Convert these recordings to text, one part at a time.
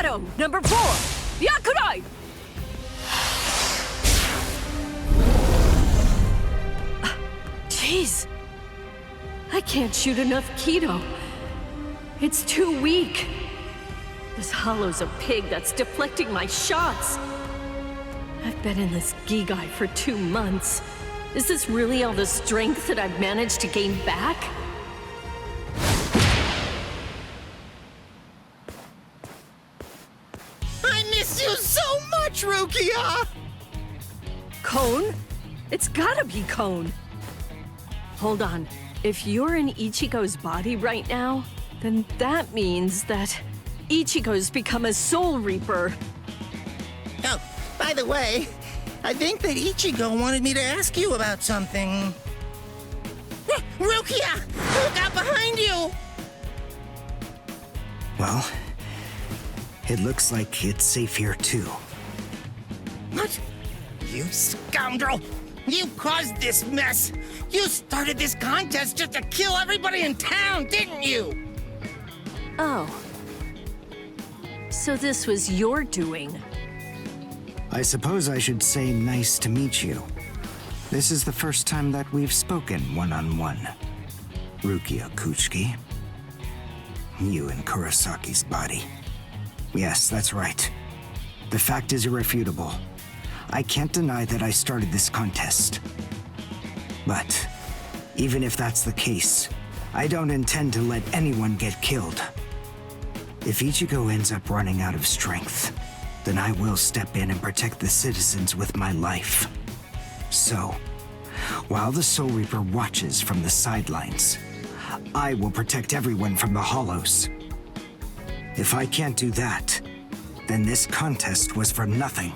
Shadow, number 4! Yakurai! Jeez. I can't shoot enough Keto. It's too weak. This hollow's a pig that's deflecting my shots. I've been in this Gigai for 2 months. Is this really all the strength that I've managed to gain back? I miss you so much, Rukia! Cone? It's gotta be Cone. Hold on. If you're in Ichigo's body right now, then that means that Ichigo's become a Soul Reaper. Oh, by the way, I think that Ichigo wanted me to ask you about something. Rukia! Look out behind you! Well, it looks like it's safe here too. What? You scoundrel! You caused this mess! You started this contest just to kill everybody in town, didn't you? Oh. So this was your doing? I suppose I should say nice to meet you. This is the first time that we've spoken one-on-one. Rukia Kuchiki. You in Kurosaki's body. Yes, that's right. The fact is irrefutable. I can't deny that I started this contest. But even if that's the case, I don't intend to let anyone get killed. If Ichigo ends up running out of strength, then I will step in and protect the citizens with my life. So, while the Soul Reaper watches from the sidelines, I will protect everyone from the Hollows. If I can't do that, then this contest was for nothing.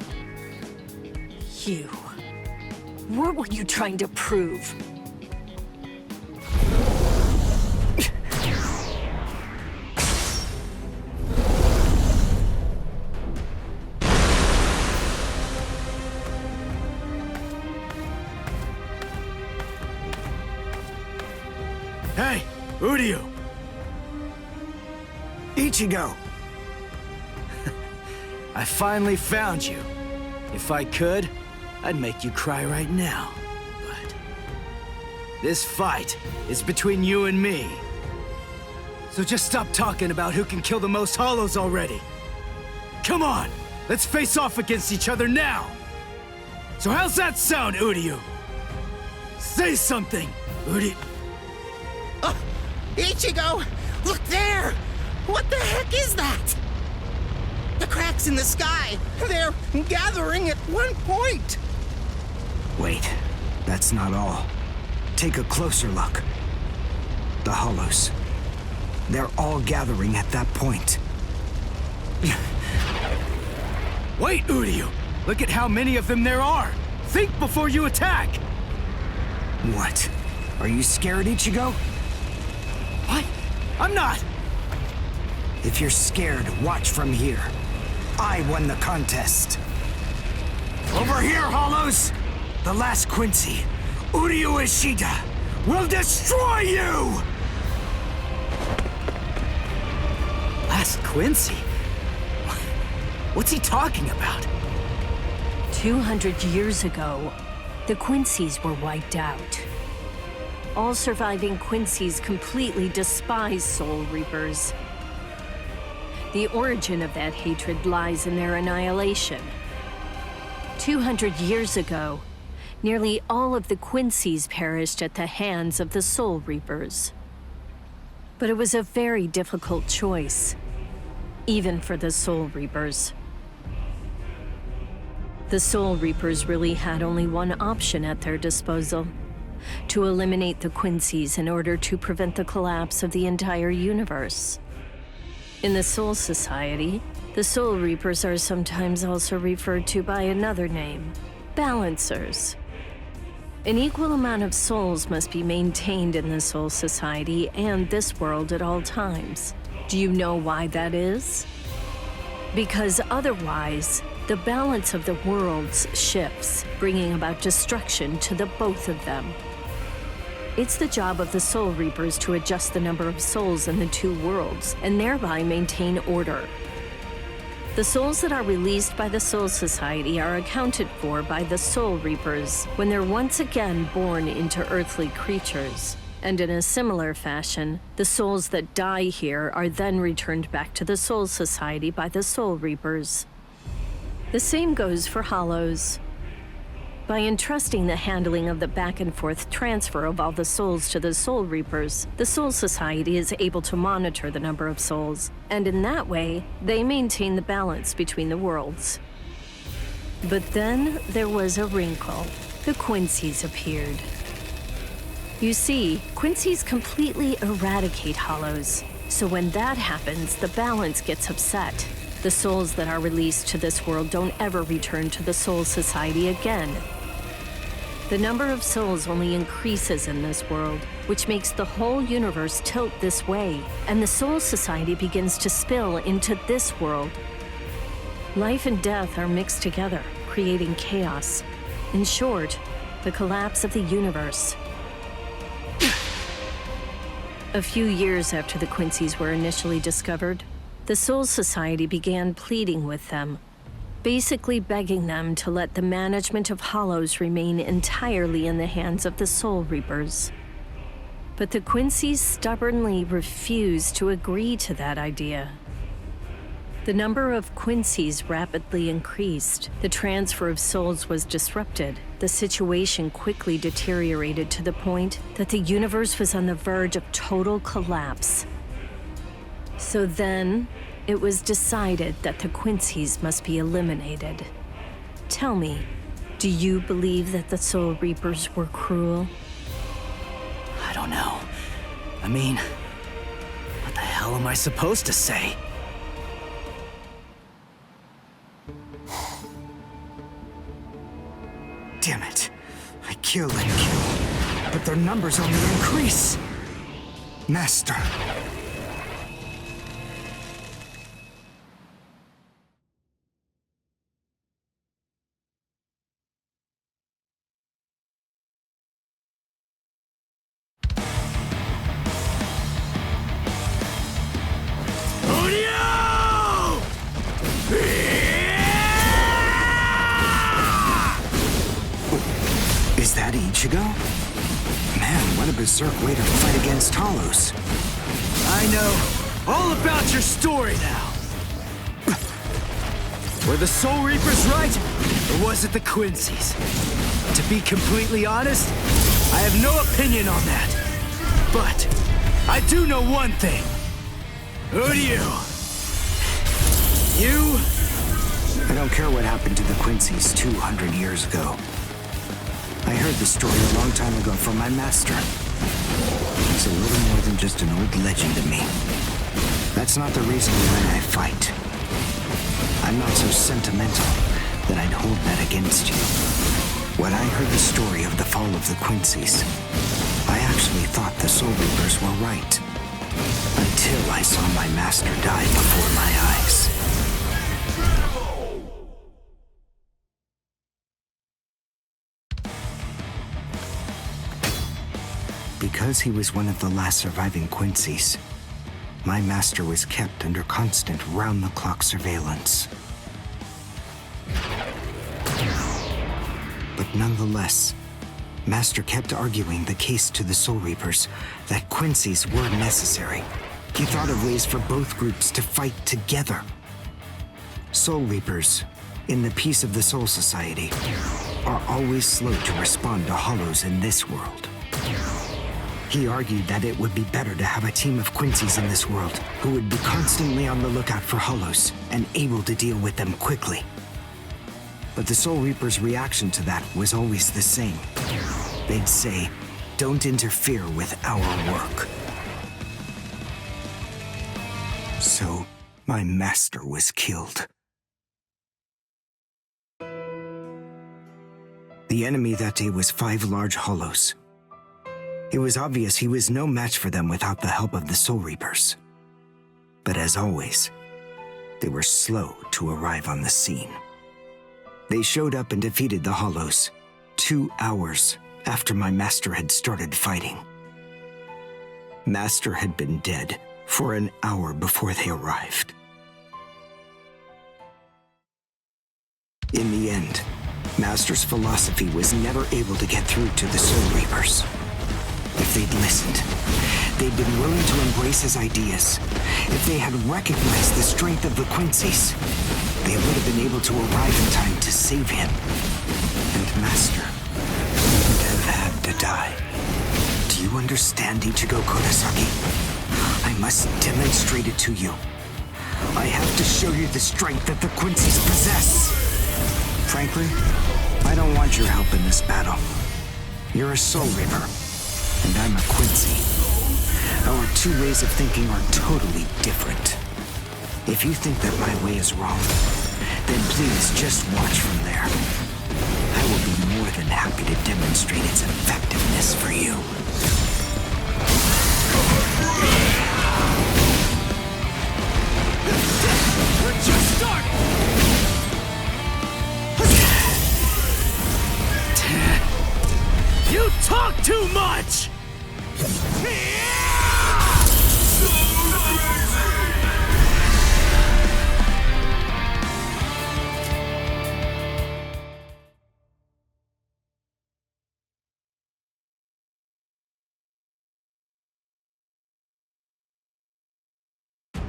You. What were you trying to prove? Hey, Uryu! Ichigo! I finally found you. If I could, I'd make you cry right now. But this fight is between you and me. So just stop talking about who can kill the most Hollows already. Come on, let's face off against each other now. So how's that sound, Uryu? Say something, Uryu. Oh, Ichigo! Look there! What the heck is that? The cracks in the sky! They're gathering at one point! Wait, that's not all. Take a closer look. The Hollows. They're all gathering at that point. Wait, Uryu! Look at how many of them there are! Think before you attack! What? Are you scared, Ichigo? What? I'm not! If you're scared, watch from here. I won the contest. Over here, Hollows! The last Quincy, Uryu Ishida, will destroy you! Last Quincy? What's he talking about? 200 years ago, the Quincy's were wiped out. All surviving Quincy's completely despise Soul Reapers. The origin of that hatred lies in their annihilation. 200 years ago, nearly all of the Quincy's perished at the hands of the Soul Reapers. But it was a very difficult choice, even for the Soul Reapers. The Soul Reapers really had only one option at their disposal: to eliminate the Quincy's in order to prevent the collapse of the entire universe. In the Soul Society, the Soul Reapers are sometimes also referred to by another name: Balancers. An equal amount of souls must be maintained in the Soul Society and this world at all times. Do you know why that is? Because otherwise, the balance of the worlds shifts, bringing about destruction to the both of them. It's the job of the Soul Reapers to adjust the number of souls in the two worlds, and thereby maintain order. The souls that are released by the Soul Society are accounted for by the Soul Reapers when they're once again born into earthly creatures. And in a similar fashion, the souls that die here are then returned back to the Soul Society by the Soul Reapers. The same goes for Hollows. By entrusting the handling of the back-and-forth transfer of all the souls to the Soul Reapers, the Soul Society is able to monitor the number of souls, and in that way, they maintain the balance between the worlds. But then there was a wrinkle. The Quincy's appeared. You see, Quincy's completely eradicate Hollows, so when that happens, the balance gets upset. The souls that are released to this world don't ever return to the Soul Society again. The number of souls only increases in this world, which makes the whole universe tilt this way, and the Soul Society begins to spill into this world. Life and death are mixed together, creating chaos. In short, the collapse of the universe. A few years after the Quincy's were initially discovered, the Soul Society began pleading with them, basically begging them to let the management of Hollows remain entirely in the hands of the Soul Reapers. But the Quincy's stubbornly refused to agree to that idea. The number of Quincy's rapidly increased. The transfer of souls was disrupted. The situation quickly deteriorated to the point that the universe was on the verge of total collapse. So then, it was decided that the Quincy's must be eliminated. Tell me, do you believe that the Soul Reapers were cruel? I don't know. I mean, what the hell am I supposed to say? Damn it. I kill and kill, but their numbers only increase. Master. Is that Ichigo? Man, what a berserk way to fight against Hollows. I know all about your story now. Were the Soul Reapers right, or was it the Quincy's? To be completely honest, I have no opinion on that. But I do know one thing. Who do you? You? I don't care what happened to the Quincy's 200 years ago. I heard the story a long time ago from my master. He's a little more than just an old legend to me. That's not the reason why I fight. I'm not so sentimental that I'd hold that against you. When I heard the story of the fall of the Quincy's, I actually thought the Soul Reapers were right. Until I saw my master die before my eyes. Because he was one of the last surviving Quincy's, my master was kept under constant round-the-clock surveillance. But nonetheless, Master kept arguing the case to the Soul Reapers that Quincy's were necessary. He thought of ways for both groups to fight together. Soul Reapers, in the peace of the Soul Society, are always slow to respond to Hollows in this world. He argued that it would be better to have a team of Quincy's in this world who would be constantly on the lookout for Hollows and able to deal with them quickly. But the Soul Reapers' reaction to that was always the same. They'd say, "Don't interfere with our work." So, my master was killed. The enemy that day was 5 large Hollows. It was obvious he was no match for them without the help of the Soul Reapers. But as always, they were slow to arrive on the scene. They showed up and defeated the Hollows 2 hours after my master had started fighting. Master had been dead for an hour before they arrived. Master's philosophy was never able to get through to the Soul Reapers. If they'd listened, they'd been willing to embrace his ideas, if they had recognized the strength of the Quincy's, they would have been able to arrive in time to save him. And Master wouldn't have had to die. Do you understand, Ichigo Kurosaki? I must demonstrate it to you. I have to show you the strength that the Quincy's possess. Frankly, I don't want your help in this battle. You're a Soul Reaper, and I'm a Quincy. Our two ways of thinking are totally different. If you think that my way is wrong, then please just watch from there. I will be more than happy to demonstrate its effectiveness for you. We're just starting! You talk too much!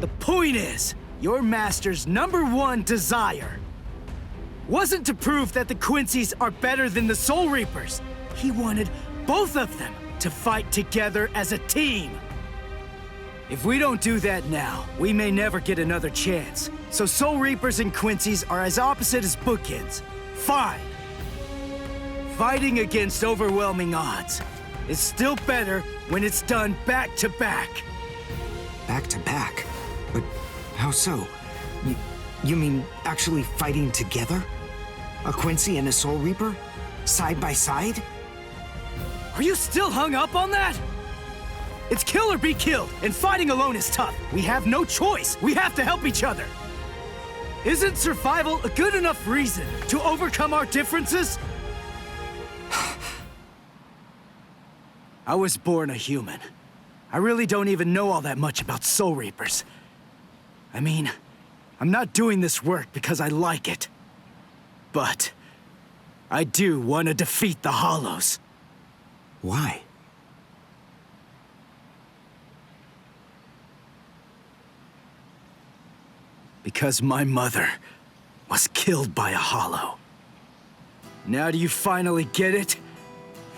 The point is, your master's #1 desire wasn't to prove that the Quincy's are better than the Soul Reapers. He wanted both of them to fight together as a team. If we don't do that now, we may never get another chance. So Soul Reapers and Quincy's are as opposite as bookends. Fine. Fighting against overwhelming odds is still better when it's done back to back. Back to back? But how so? You mean actually fighting together? A Quincy and a Soul Reaper? Side by side? Are you still hung up on that? It's kill or be killed, and fighting alone is tough. We have no choice. We have to help each other. Isn't survival a good enough reason to overcome our differences? I was born a human. I really don't even know all that much about Soul Reapers. I mean, I'm not doing this work because I like it. But I do want to defeat the Hollows. Why? Because my mother was killed by a Hollow. Now do you finally get it?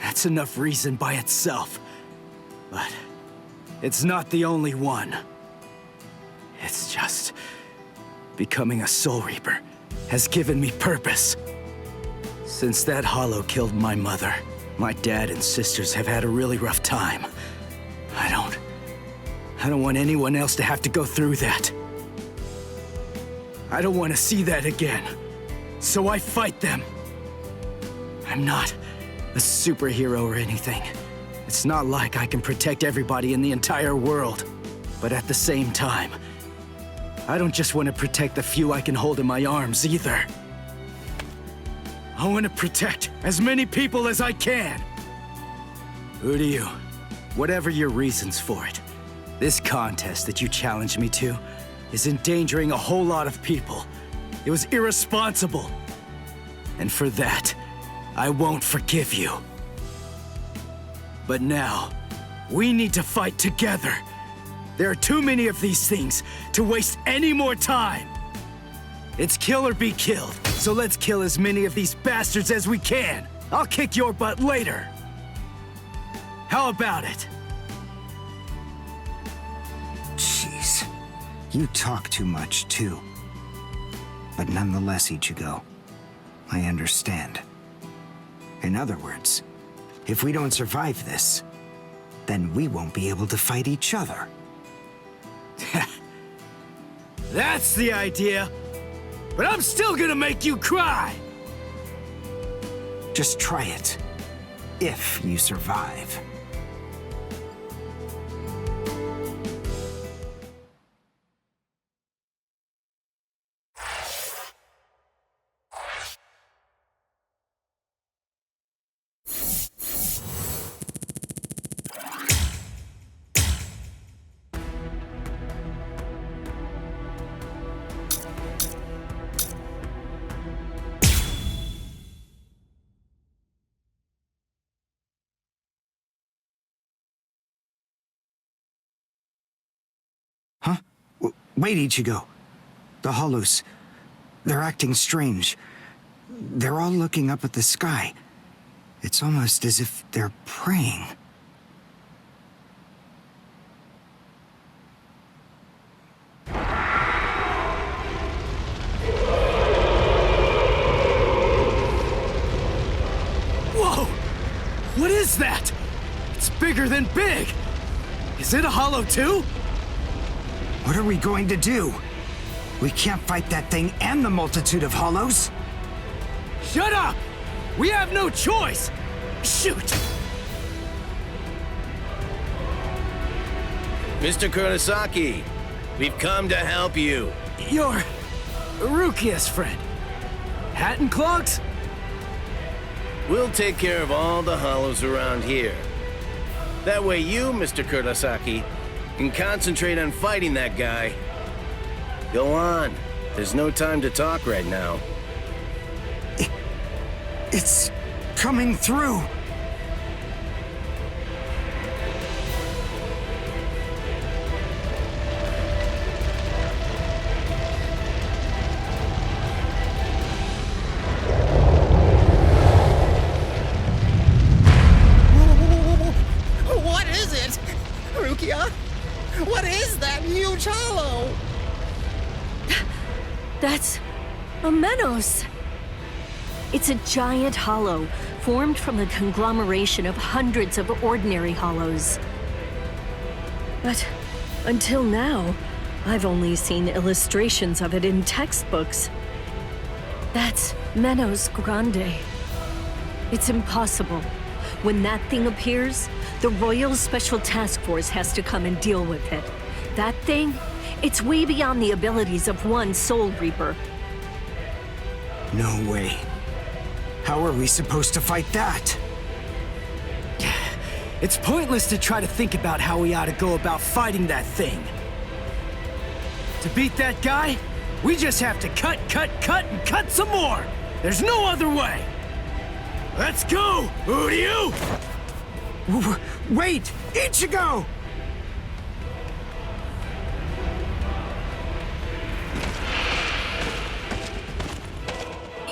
That's enough reason by itself. But it's not the only one. It's just becoming a Soul Reaper has given me purpose. Since that Hollow killed my mother, my dad and sisters have had a really rough time. I don't want anyone else to have to go through that. I don't want to see that again. So I fight them. I'm not a superhero or anything. It's not like I can protect everybody in the entire world. But at the same time, I don't just want to protect the few I can hold in my arms either. I want to protect as many people as I can. Who do you? Whatever your reasons for it, this contest that you challenged me to is endangering a whole lot of people. It was irresponsible. And for that, I won't forgive you. But now, we need to fight together. There are too many of these things to waste any more time. It's kill or be killed, so let's kill as many of these bastards as we can. I'll kick your butt later. How about it? Jeez. You talk too much, too. But nonetheless, Ichigo, I understand. In other words, if we don't survive this, then we won't be able to fight each other. That's the idea. But I'm still gonna make you cry! Just try it. If you survive. Wait, Ichigo. The hollows. They're acting strange. They're all looking up at the sky. It's almost as if they're praying. Whoa! What is that? It's bigger than big! Is it a hollow too? What are we going to do? We can't fight that thing and the multitude of hollows. Shut up! We have no choice! Shoot! Mr. Kurosaki, we've come to help you. You're Rukia's friend. Hat and clogs? We'll take care of all the hollows around here. That way you, Mr. Kurosaki, can concentrate on fighting that guy. Go on. There's no time to talk right now. It's coming through. What is it? Rukia? What is that huge hollow? That's a Menos. It's a giant hollow formed from the conglomeration of hundreds of ordinary hollows. But until now, I've only seen illustrations of it in textbooks. That's Menos Grande. It's impossible. When that thing appears, the Royal Special Task Force has to come and deal with it. That thing, it's way beyond the abilities of one Soul Reaper. No way. How are we supposed to fight that? It's pointless to try to think about how we ought to go about fighting that thing. To beat that guy, we just have to cut, and cut some more! There's no other way! Let's go, Uryu! Wait! Ichigo!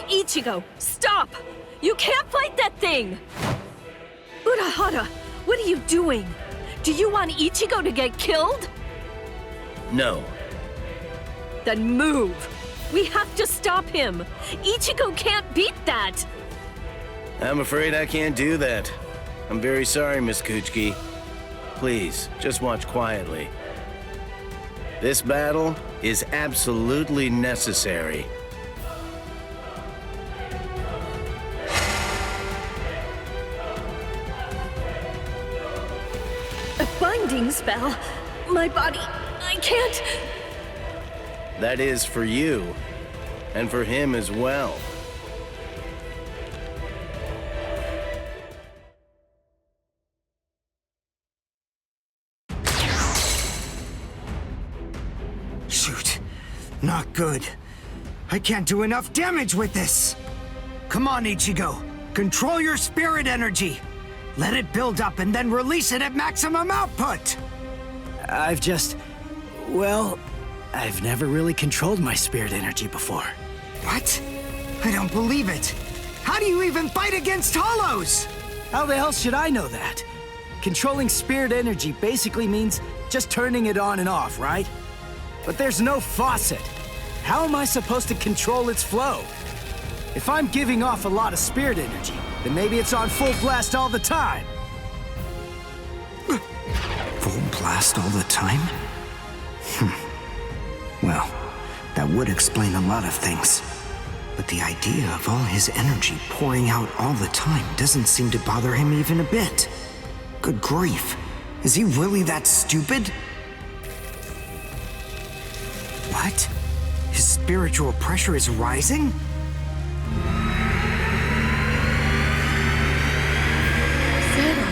Ichigo, stop! You can't fight that thing! Urahara, what are you doing? Do you want Ichigo to get killed? No. Then move! We have to stop him! Ichigo can't beat that! I'm afraid I can't do that. I'm very sorry, Miss Kuchiki. Please, just watch quietly. This battle is absolutely necessary. A binding spell? My body, I can't... That is for you, and for him as well. Shoot. Not good. I can't do enough damage with this. Come on, Ichigo. Control your spirit energy. Let it build up and then release it at maximum output. Well, I've never really controlled my spirit energy before. What? I don't believe it. How do you even fight against hollows? How the hell should I know that? Controlling spirit energy basically means just turning it on and off, right? But there's no faucet. How am I supposed to control its flow? If I'm giving off a lot of spirit energy, then maybe it's on full blast all the time. Full blast all the time? Well, that would explain a lot of things. But the idea of all his energy pouring out all the time doesn't seem to bother him even a bit. Good grief. Is he really that stupid? What? His spiritual pressure is rising? Zero.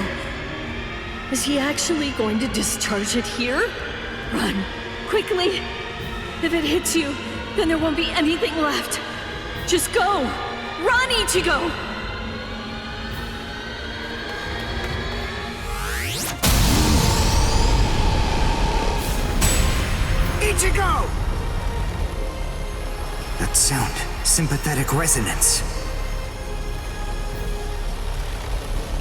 Is he actually going to discharge it here? Run. Quickly. If it hits you, then there won't be anything left. Just go. Run, Ichigo! Ichigo! That sound, sympathetic resonance.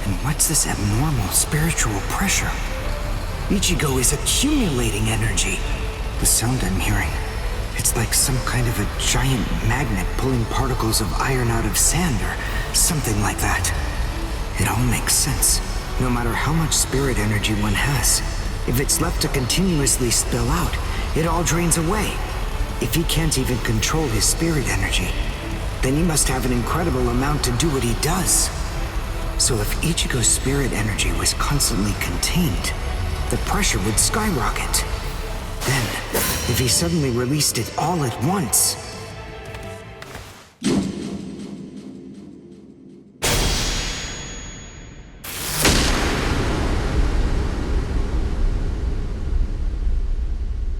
And what's this abnormal spiritual pressure? Ichigo is accumulating energy. The sound I'm hearing, it's like some kind of a giant magnet pulling particles of iron out of sand or something like that. It all makes sense. No matter how much spirit energy one has, if it's left to continuously spill out, it all drains away. If he can't even control his spirit energy, then he must have an incredible amount to do what he does. So if Ichigo's spirit energy was constantly contained, the pressure would skyrocket. Then, if he suddenly released it all at once...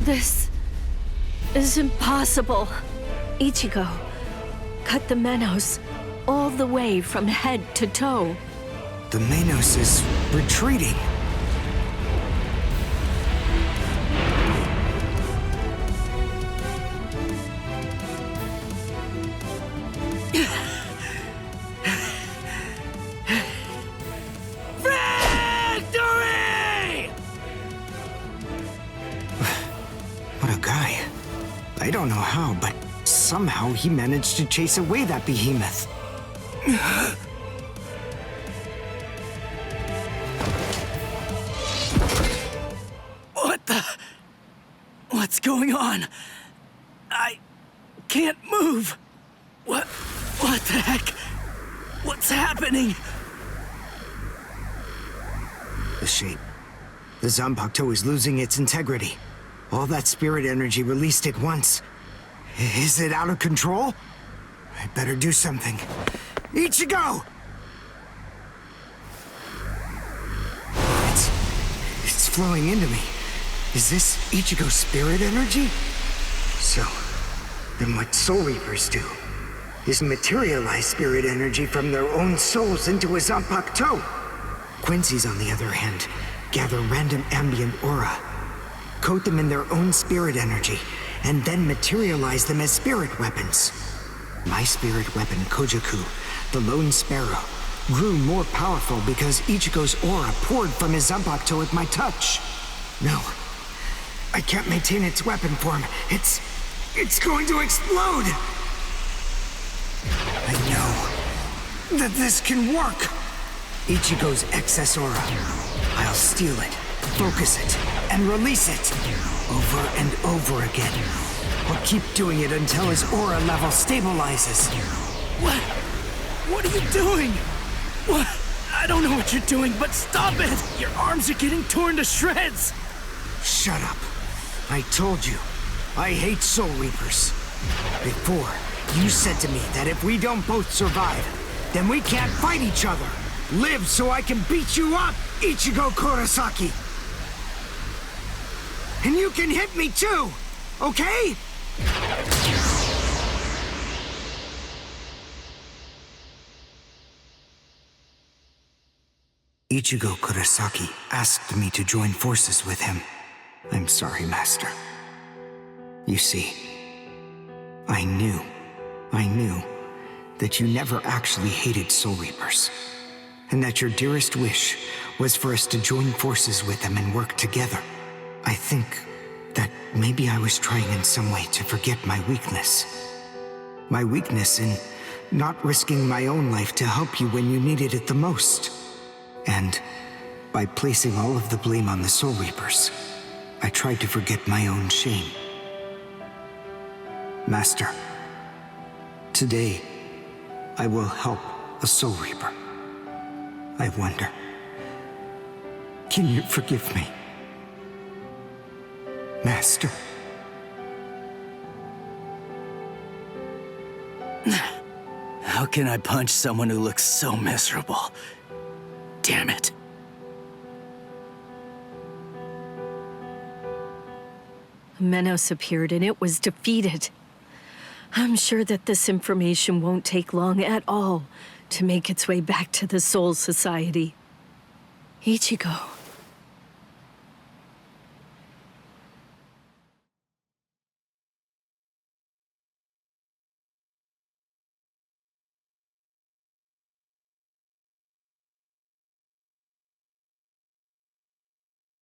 This is impossible. Ichigo, cut the Menos all the way from head to toe. The Menos is retreating. Victory! What a guy. I don't know how, but somehow he managed to chase away that behemoth. What the... What's going on? I can't move. What the heck? What's happening? The shape. The Zanpakuto is losing its integrity. All that spirit energy released at once. Is it out of control? I better do something. Ichigo! It's flowing into me. Is this Ichigo's spirit energy? So, then what Soul Reapers do is materialize spirit energy from their own souls into a Zanpakuto. Quincy's, on the other hand, gather random ambient aura, coat them in their own spirit energy, and then materialize them as spirit weapons. My spirit weapon, Kojaku, the Lone Sparrow, grew more powerful because Ichigo's aura poured from his Zanpakuto at my touch. No, I can't maintain its weapon form. It's going to explode! I know that this can work! Ichigo's excess aura. I'll steal it, focus it, and release it. Over and over again. I'll keep doing it until his aura level stabilizes. What are you doing? What? I don't know what you're doing, but stop it! Your arms are getting torn to shreds! Shut up. I told you, I hate Soul Reapers. Before, you said to me that if we don't both survive, then we can't fight each other. Live so I can beat you up, Ichigo Kurosaki! And you can hit me too, okay? Ichigo Kurosaki asked me to join forces with him. I'm sorry, Master. You see, I knew that you never actually hated Soul Reapers, and that your dearest wish was for us to join forces with them and work together. I think that maybe I was trying in some way to forget my weakness. My weakness in not risking my own life to help you when you needed it the most. And by placing all of the blame on the Soul Reapers, I tried to forget my own shame. Master, today I will help a Soul Reaper. I wonder, can you forgive me? Master. How can I punch someone who looks so miserable? Damn it. Menos appeared and it was defeated. I'm sure that this information won't take long at all to make its way back to the Soul Society. Ichigo.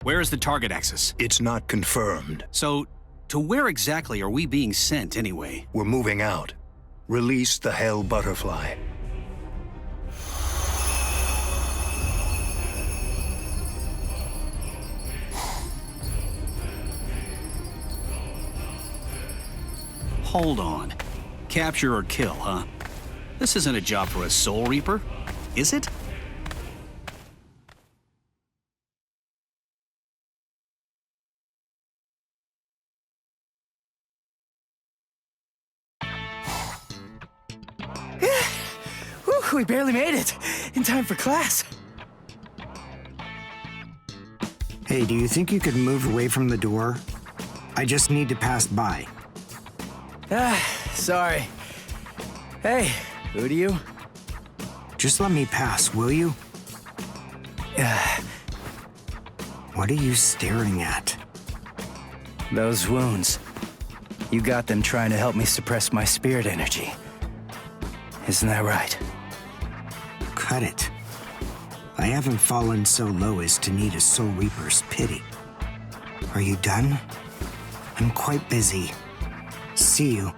Where is the target axis? It's not confirmed. So, to where exactly are we being sent anyway? We're moving out. Release the Hell Butterfly. Hold on. Capture or kill, huh? This isn't a job for a Soul Reaper, is it? Whew, we barely made it. In time for class. Hey, do you think you could move away from the door? I just need to pass by. Sorry. Hey, who do you? Just let me pass, will you? What are you staring at? Those wounds. You got them trying to help me suppress my spirit energy. Isn't that right? Cut it. I haven't fallen so low as to need a Soul Reaper's pity. Are you done? I'm quite busy. See you.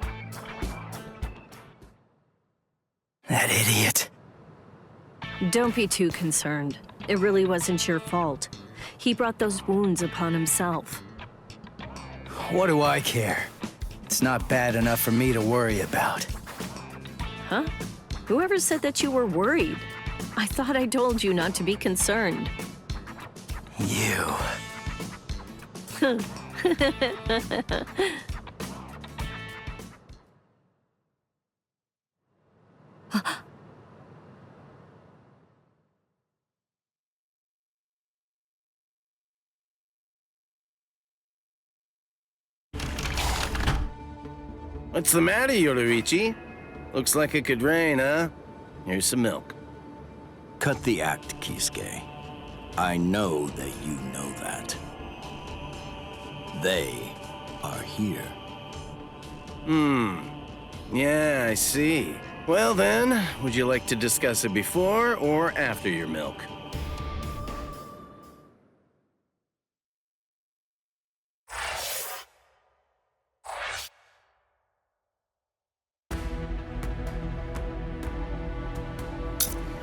That idiot. Don't be too concerned. It really wasn't your fault. He brought those wounds upon himself. What do I care? It's not bad enough for me to worry about. Huh? Whoever said that you were worried? I thought I told you not to be concerned. You. What's the matter, Yoruichi? Looks like it could rain, huh? Here's some milk. Cut the act, Kisuke. I know that you know that. They are here. Yeah, I see. Well then, would you like to discuss it before or after your milk?